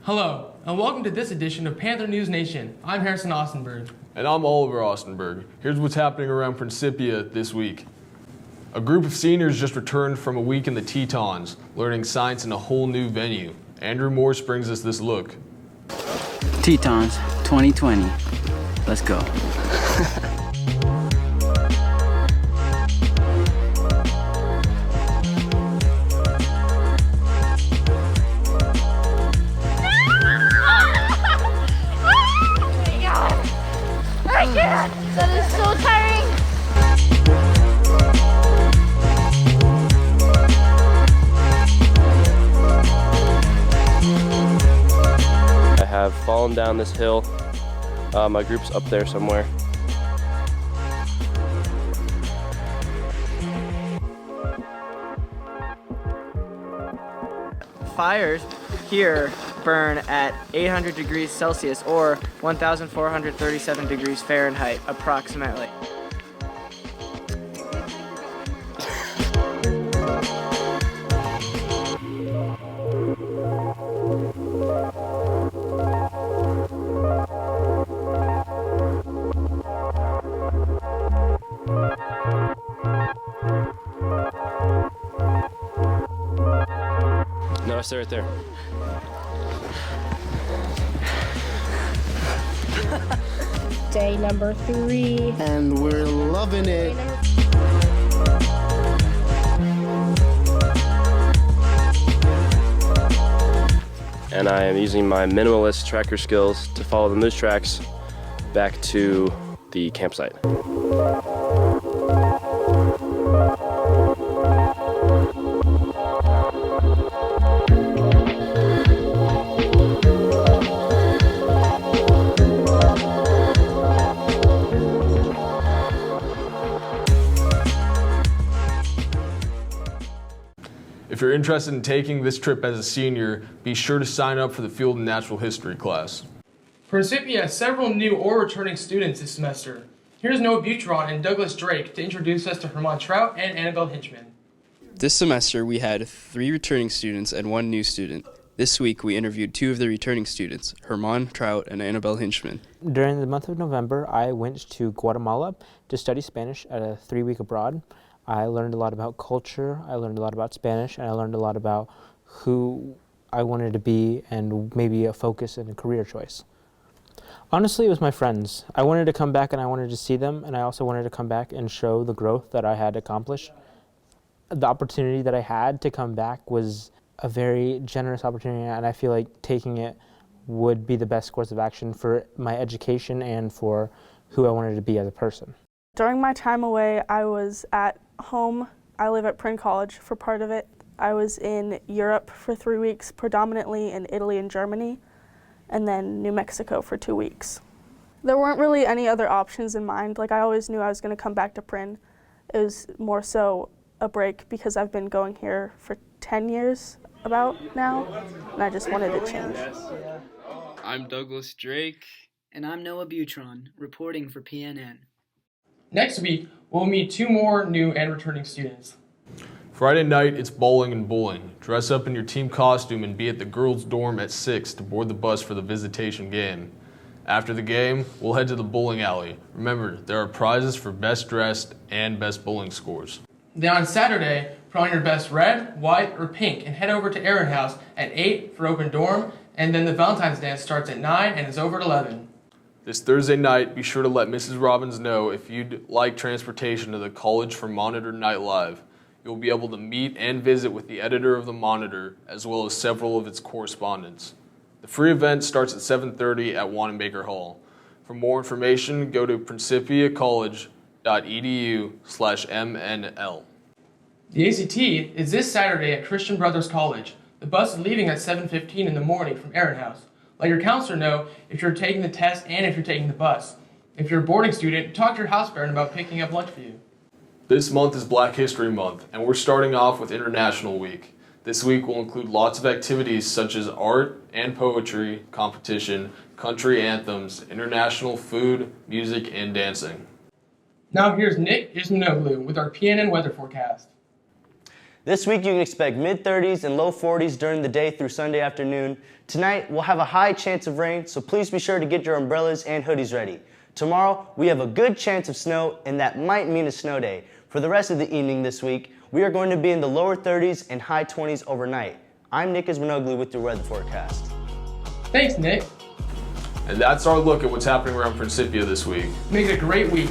Hello, and welcome to this edition of Panther News Nation. I'm Harrison Austenberg. And I'm Oliver Austenberg. Here's what's happening around Principia this week. A group of seniors just returned from a week in the Tetons, learning science in a whole new venue. Andrew Morse brings us this look. Tetons 2020. Let's go. That is so tiring. I have fallen down this hill. My group's up there somewhere. Fires here burn at 800 degrees Celsius or 1,437 degrees Fahrenheit approximately. No, I stay right there. Day number 3. And we're loving it. And I am using my minimalist tracker skills to follow the moose tracks back to the campsite. If you're interested in taking this trip as a senior, be sure to sign up for the Field and Natural History class. Principia has several new or returning students this semester. Here's Noah Butron and Douglas Drake to introduce us to Herman Trout and Annabelle Hinchman. This semester, we had 3 returning students and 1 new student. This week, we interviewed 2 of the returning students, Herman Trout and Annabelle Hinchman. During the month of November, I went to Guatemala to study Spanish at a 3-week abroad. I learned a lot about culture, I learned a lot about Spanish, and I learned a lot about who I wanted to be and maybe a focus and a career choice. Honestly, it was my friends. I wanted to come back and I wanted to see them, and I also wanted to come back and show the growth that I had accomplished. The opportunity that I had to come back was a very generous opportunity, and I feel like taking it would be the best course of action for my education and for who I wanted to be as a person. During my time away, I was at home. I live at Prynne College for part of it. I was in Europe for 3 weeks, predominantly in Italy and Germany, and then New Mexico for 2 weeks. There weren't really any other options in mind. Like, I always knew I was going to come back to Prynne. It was more so a break because I've been going here for 10 years about now, and I just wanted to change. I'm Douglas Drake. And I'm Noah Butron, reporting for PNN. Next week, we'll meet 2 more new and returning students. Friday night, it's bowling and bulling. Dress up in your team costume and be at the girls' dorm at 6 to board the bus for the visitation game. After the game, we'll head to the bowling alley. Remember, there are prizes for best dressed and best bowling scores. Then on Saturday, put on your best red, white, or pink and head over to Aaron House at 8 for open dorm, and then the Valentine's dance starts at 9 and is over at 11. This Thursday night, be sure to let Mrs. Robbins know if you'd like transportation to the College for Monitor Night Live. You'll be able to meet and visit with the editor of the Monitor, as well as several of its correspondents. The free event starts at 7:30 at Wanamaker Hall. For more information, go to principiacollege.edu/MNL. The ACT is this Saturday at Christian Brothers College. The bus is leaving at 7:15 in the morning from Aaron House. Let your counselor know if you're taking the test and if you're taking the bus. If you're a boarding student, talk to your house parent about picking up lunch for you. This month is Black History Month, and we're starting off with International Week. This week will include lots of activities such as art and poetry, competition, country anthems, international food, music, and dancing. Now here's Nick Ismanoglu with our PNN weather forecast. This week you can expect mid-30s and low 40s during the day through Sunday afternoon. Tonight we'll have a high chance of rain, so please be sure to get your umbrellas and hoodies ready. Tomorrow we have a good chance of snow, and that might mean a snow day. For the rest of the evening this week, we are going to be in the lower 30s and high 20s overnight. I'm Nick Ismanoglu with your weather forecast. Thanks, Nick. And that's our look at what's happening around Principia this week. Make it a great week.